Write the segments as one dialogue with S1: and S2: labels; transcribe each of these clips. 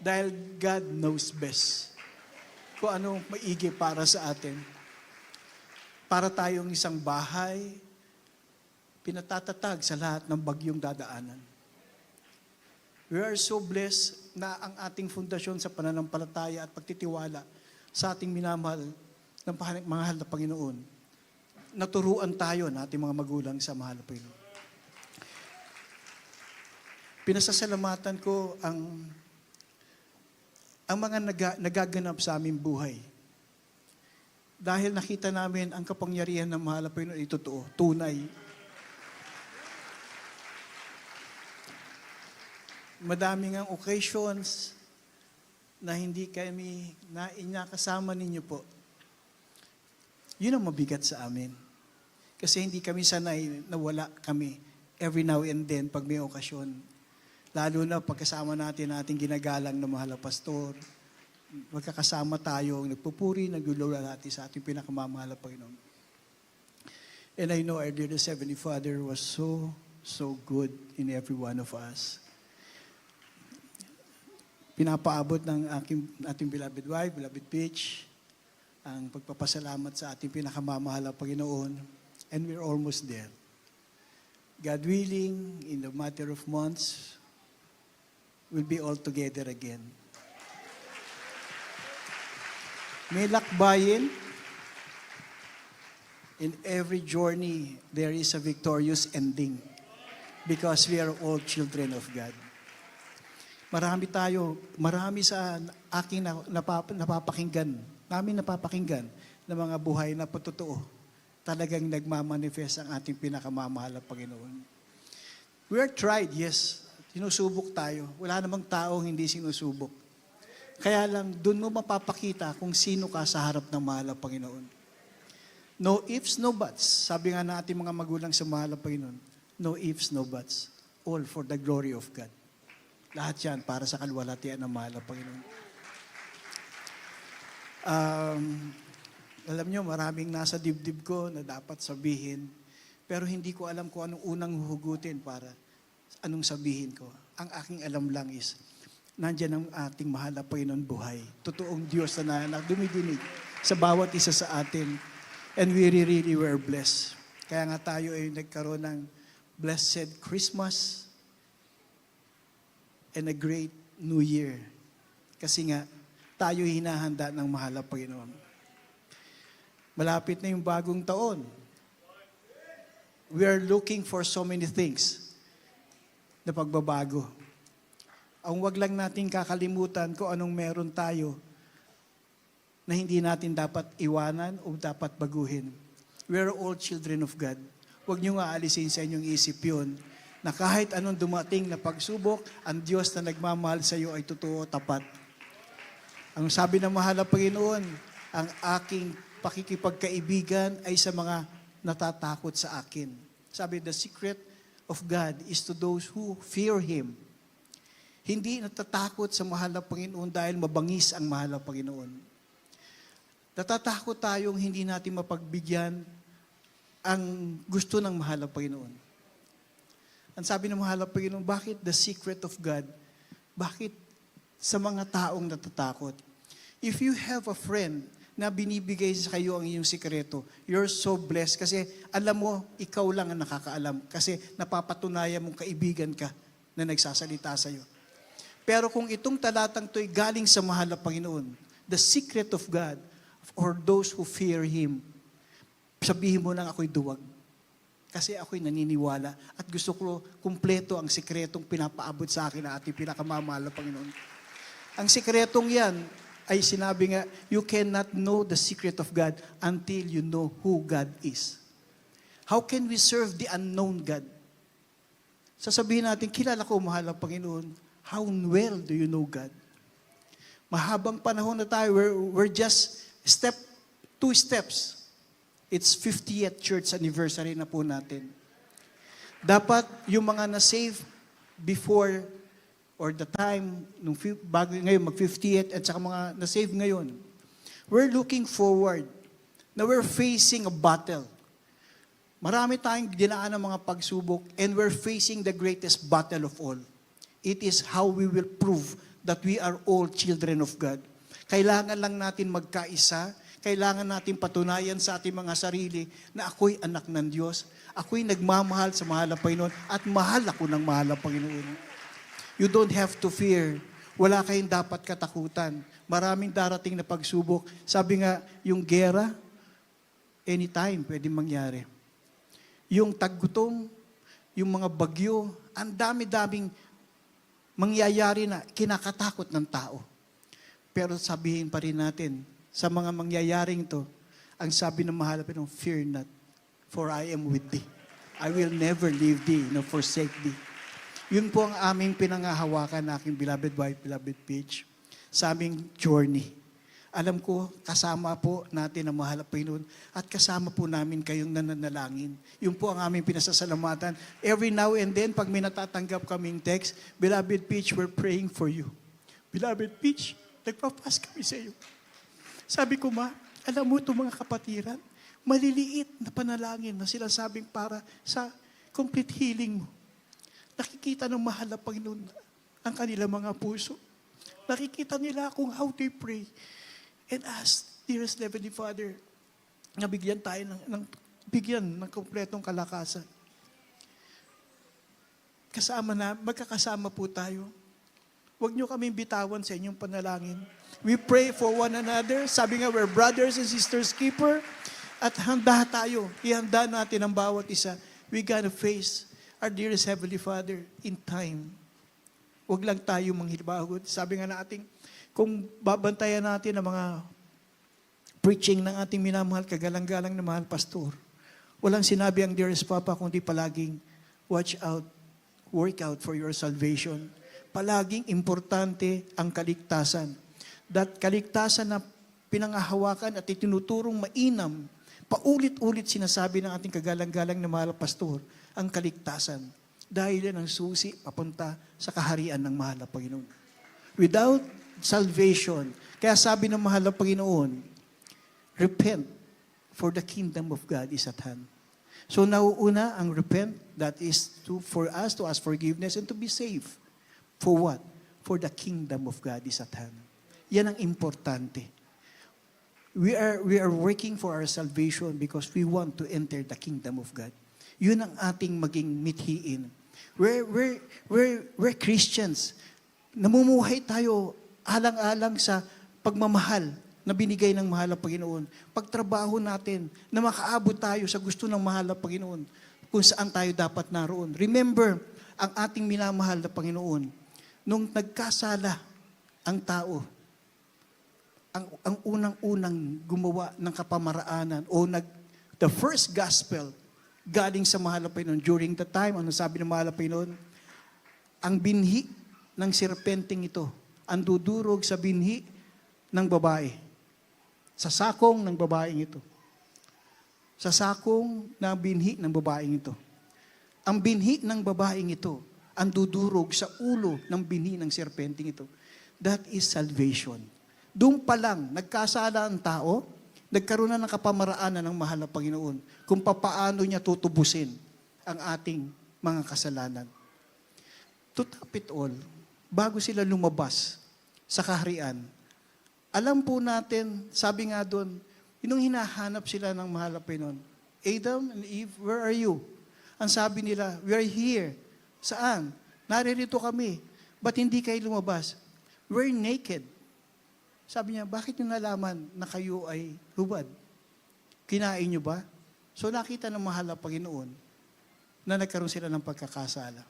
S1: Dahil God knows best kung ano maigi para sa atin. Para tayong isang bahay, pinatatatag sa lahat ng bagyong dadaanan. We are so blessed na ang ating fundasyon sa pananampalataya at pagtitiwala sa ating minamahal ng mahal na Panginoon. Naturuan tayo ng ating mga magulang sa mahal na Panginoon. Pinasasalamatan ko ang mga nagaganap sa aming buhay. Dahil nakita namin ang kapangyarihan ng mahal na Panginoon ay totoo, tunay. Madaming ang occasions na hindi kami inakasama ninyo po. Yun ang mabigat sa amin. Kasi hindi kami sanay na wala kami every now and then pag may okasyon. Lalo na pagkasama natin ating ginagalang na mahal na pastor, magkakasama tayo, nagpupuri, naglululati sa ating pinakamamahal na Panginoon. And I know our dear Heavenly Father was so good in every one of us. Pinapaabot ng ating beloved wife, beloved Peach, ang pagpapasalamat sa ating pinakamamahal na Panginoon. And we're almost there. God willing, in the matter of months, we'll be all together again. May lakbayin. In every journey, there is a victorious ending because we are all children of God. Marami sa aking namin napapakinggan na mga buhay na patotoo, talagang nagmamanifest ang ating pinakamamahal na Panginoon. We are tried, yes. Sinusubok tayo. Wala namang taong hindi sinusubok. Kaya lang, doon mo mapapakita kung sino ka sa harap ng mahal na Panginoon. No ifs, no buts. Sabi nga na ating mga magulang sa mahal na Panginoon, no ifs, no buts. All for the glory of God. Lahat yan para sa kalwalhatian ng mahal na Panginoon. Alam nyo, maraming nasa dibdib ko na dapat sabihin, pero hindi ko alam kung anong unang huhugutin para anong sabihin ko. Ang aking alam lang is, nandyan ang ating mahal na Panginoon buhay. Totoong Diyos na dumidinig sa bawat isa sa atin. And we really were blessed. Kaya nga tayo ay nagkaroon ng blessed Christmas and a great New Year. Kasi nga, tayo hinahanda ng mahal na Panginoon. Malapit na yung bagong taon. We are looking for so many things na pagbabago. Ang wag lang natin kakalimutan kung anong meron tayo na hindi natin dapat iwanan o dapat baguhin. We are all children of God. Huwag niyo nga alisin sa inyong isip yun na kahit anong dumating na pagsubok, ang Diyos na nagmamahal sa iyo ay totoo, tapat. Ang sabi ng mahal na Panginoon, ang aking pakikipagkaibigan ay sa mga natatakot sa akin. Sabi, the secret of God is to those who fear Him. Hindi natatakot sa mahal na Panginoon dahil mabangis ang mahal na Panginoon. Natatakot tayong hindi natin mapagbigyan ang gusto ng mahal na Panginoon. Ang sabi ng mahal na Panginoon, bakit the secret of God? Bakit sa mga taong natatakot? If you have a friend na binibigay sa kayo ang iyong sikreto, you're so blessed kasi alam mo, ikaw lang ang nakakaalam kasi napapatunayan mong kaibigan ka na nagsasalita sa iyo. Pero kung itong talatang to'y galing sa mahal na Panginoon, the secret of God for those who fear Him, sabihin mo nang ako'y duwag. Kasi ako'y naniniwala at gusto ko kumpleto ang sikretong pinapaabot sa akin na ating pinakamamahal na Panginoon. Ang sikretong yan ay sinabi nga, you cannot know the secret of God until you know who God is. How can we serve the unknown God? Sasabihin natin, kilala ko mahal na Panginoon. How well do you know God? Mahabang panahon na tayo, we're just 2 steps. It's 50th church anniversary na po natin. Dapat yung mga na-save before or the time, bago ngayon, mag-50th, at saka mga na-save ngayon, we're looking forward na we're facing a battle. Marami tayong dinaan ng mga pagsubok and we're facing the greatest battle of all. It is how we will prove that we are all children of God. Kailangan lang natin magkaisa, kailangan natin patunayan sa ating mga sarili na ako'y anak ng Diyos, ako'y nagmamahal sa mahal na Panginoon, at mahal ako ng mahal na Panginoon. You don't have to fear. Wala kayong dapat katakutan. Maraming darating na pagsubok. Sabi nga, yung gera, anytime pwede mangyari. Yung taggutom, yung mga bagyo, ang dami-daming mangyayari na kinakatakot ng tao. Pero sabihin pa rin natin, sa mga mangyayaring to, ang sabi ng mahal na Panginoon, fear not, for I am with thee. I will never leave thee, nor forsake thee. Yun po ang aming pinangahawakan na aking beloved wife, beloved Paige, sa aming journey. Alam ko, kasama po natin ang mahal na Panginoon at kasama po namin kayong nananalangin. Yun po ang aming pinasasalamatan. Every now and then, pag may natatanggap kaming text, beloved Paige, we're praying for you. Beloved Paige, nagpapas kami sa iyo. Sabi ko, ma, alam mo itong mga kapatiran, maliliit na panalangin na sila sabing para sa complete healing mo. Nakikita ng mahal na Panginoon ang kanilang mga puso. Nakikita nila kung how they pray. And ask, dearest Heavenly Father, na bigyan tayo ng kompletong kalakasan. Magkakasama po tayo. Huwag niyo kaming bitawan sa inyong panalangin. We pray for one another. Sabi nga, we're brothers and sisters keeper. At handa tayo. Ihanda natin ang bawat isa. We gotta face our dearest Heavenly Father in time. Huwag lang tayo manghilabahod. Sabi nga natin, kung babantayan natin ang mga preaching ng ating minamahal, kagalang-galang na mahal pastor, walang sinabi ang dearest Papa, kundi palaging watch out, work out for your salvation. Palaging importante ang kaligtasan. That kaligtasan na pinangahawakan at itinuturong mainam, paulit-ulit sinasabi ng ating kagalang-galang na mahal pastor, ang kaligtasan. Dahil yan ang susi papunta sa kaharian ng mahal na Panginoon. Without salvation, kaya sabi ng mahal na Panginoon, repent, for the kingdom of God is at hand. So nauuna ang repent, that is for us to ask forgiveness and to be saved. For what? For the kingdom of God is at hand. Yan ang importante. We are working for our salvation because we want to enter the kingdom of God. Yun ang ating maging mithiin. We're Christians. Namumuhay tayo alang-alang sa pagmamahal na binigay ng mahal na Panginoon. Pagtrabaho natin na makaabot tayo sa gusto ng mahal na Panginoon kung saan tayo dapat naroon. Remember, ang ating minamahal na Panginoon, nung nagkasala ang tao, ang unang-unang gumawa ng kapamaraanan o the first gospel galing sa mahal na Panginoon. During the time, ano sabi ng mahal na Panginoon? Ang binhi ng serpenteng ito, ang dudurog sa binhi ng babae. Sa sakong ng babaeng ito. Sa sakong na binhi ng babaeng ito. Ang binhi ng babaeng ito, ang dudurog sa ulo ng binhi ng serpenteng ito. That is salvation. Doon pa lang, nagkasala ang tao, nagkaroon na ng kapamaraanan ng mahal na Panginoon kung papaano niya tutubusin ang ating mga kasalanan. To top it all, bago sila lumabas sa kaharian, alam po natin, sabi nga doon, yung hinahanap sila ng mahal na Panginoon, Adam and Eve, where are you? Ang sabi nila, we are here. Saan? Naririto kami. Ba't hindi kayo lumabas? We're naked. Sabi niya, bakit nyo nalaman na kayo ay hubad? Kinain nyo ba? So nakita ng mahal na Panginoon na nagkaroon sila ng pagkakasala.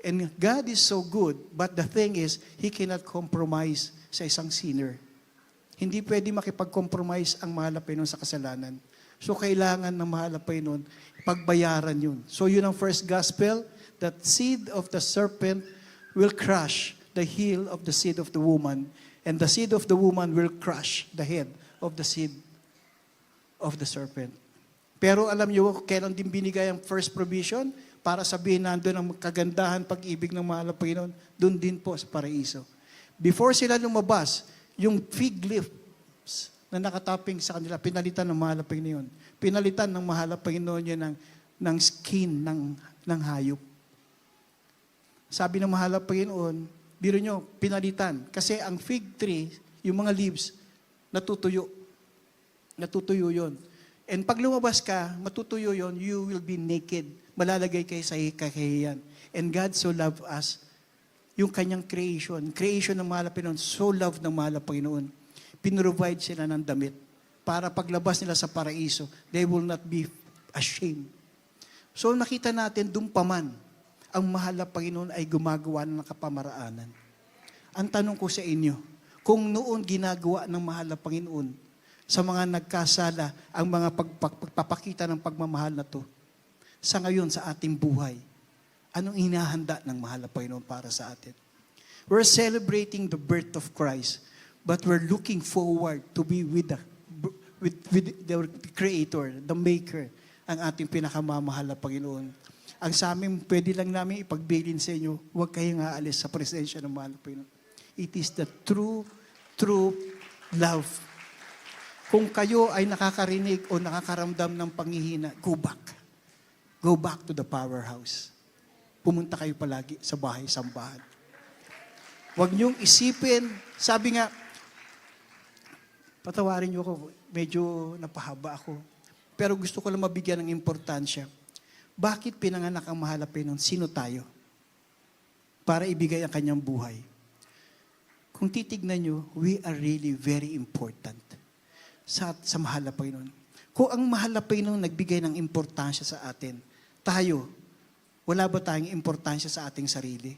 S1: And God is so good, but the thing is, He cannot compromise sa isang sinner. Hindi pwede makipag-compromise ang mahal na Panginoon sa kasalanan. So kailangan ng mahal na Panginoon, pagbayaran yun. So yun ang first gospel, that seed of the serpent will crush the heel of the seed of the woman, and the seed of the woman will crush the head of the seed of the serpent. Pero alam niyo, kailan din binigay ang first provision? Para sabihin nandun ang kagandahan, pag-ibig ng mahal na Panginoon, doon din po sa paraiso. Before sila lumabas, yung fig leaves na nakataping sa kanila, pinalitan ng mahal na Panginoon. Pinalitan ng mahal na Panginoon yun ng skin ng hayop. Sabi ng mahal na Panginoon, Biro nyo, pinalitan. Kasi ang fig tree, yung mga leaves, natutuyo. Natutuyo yon. And pag lumabas ka, matutuyo yon, you will be naked. Malalagay kayo sa kakahiyan. And God so loved us, yung kanyang creation ng mahal na Panginoon, so loved ng mahal na Panginoon. Pinrovide sila ng damit para paglabas nila sa paraiso, they will not be ashamed. So nakita natin, doon pa man, ang mahal na Panginoon ay gumagawa ng kapamaraanan. Ang tanong ko sa inyo, kung noon ginagawa ng mahal na Panginoon sa mga nagkasala ang mga pagpapakita ng pagmamahal na to, sa ngayon sa ating buhay, anong inahanda ng mahal na Panginoon para sa atin? We're celebrating the birth of Christ, but we're looking forward to be with the Creator, the Maker, ang ating pinakamamahal na Panginoon. Ang sa amin, pwede lang namin ipagbilin sa inyo, huwag kayong aalis sa presensya ng mahal na Panginoon. It is the true love. Kung kayo ay nakakarinig o nakakaramdam ng panghihina, go back. Go back to the powerhouse. Pumunta kayo palagi sa bahay-sambahan. Huwag niyong isipin, sabi nga, patawarin niyo ako, medyo napahaba ako. Pero gusto ko lang mabigyan ng importansya. Bakit pinanganak ang mahal na Panginoon? Sino tayo? Para ibigay ang kanyang buhay. Kung titignan nyo, we are really very important sa mahal na Panginoon. Kung ang mahal na Panginoon nagbigay ng importansya sa atin, tayo, wala ba tayong importansya sa ating sarili?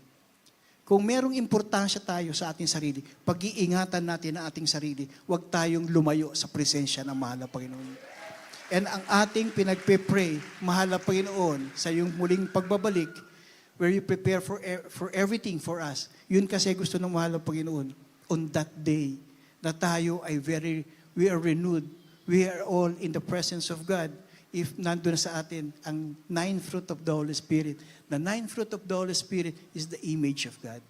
S1: Kung merong importansya tayo sa ating sarili, pag-iingatan natin ang ating sarili, huwag tayong lumayo sa presensya ng mahal na Panginoon. And ang ating pinagpe-pray, mahal na Panginoon, sa iyong muling pagbabalik, where you prepare for everything for us, yun kasi gusto ng mahal na Panginoon, on that day, na tayo ay we are renewed, we are all in the presence of God, if nandun sa atin ang 9 fruit of the Holy Spirit. The 9 fruit of the Holy Spirit is the image of God.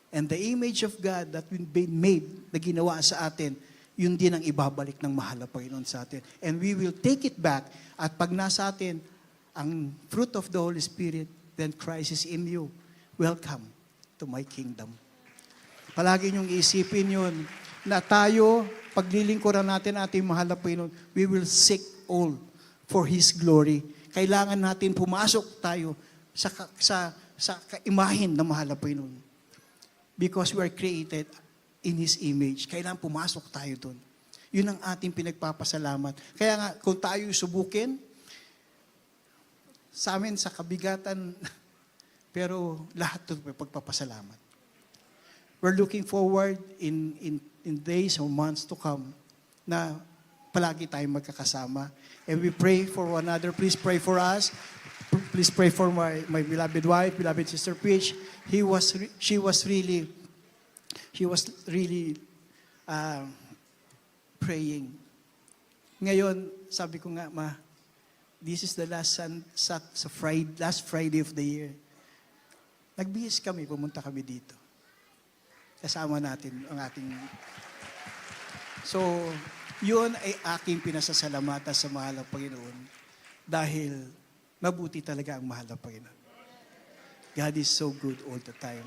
S1: And the image of God that we made, na ginawa sa atin, yun din ang ibabalik ng mahal na Panginoon sa atin. And we will take it back, at pag nasa atin ang fruit of the Holy Spirit, then Christ is in you. Welcome to my kingdom. Palagi niyong isipin yun, na tayo, paglilingkuran natin ating mahal na Panginoon, we will seek all for His glory. Kailangan natin pumasok tayo sa kaimahin ng mahal na Panginoon. Because we are created in His image. Kailangan pumasok tayo doon. Yun ang ating pinagpapasalamat. Kaya nga, kung tayo subukin, sa amin sa kabigatan, pero lahat ito may pagpapasalamat. We're looking forward in days or months to come na palagi tayong magkakasama. And we pray for one another. Please pray for us. Please pray for my beloved wife, beloved Sister Peach. She was really praying. Ngayon, sabi ko nga, Ma, this is the last Friday of the year. Nagbihis kami, pumunta kami dito. Kasama natin ang ating... So, yun ay aking pinasasalamatan sa mahal na Panginoon dahil mabuti talaga ang mahal na Panginoon. God is so good all the time.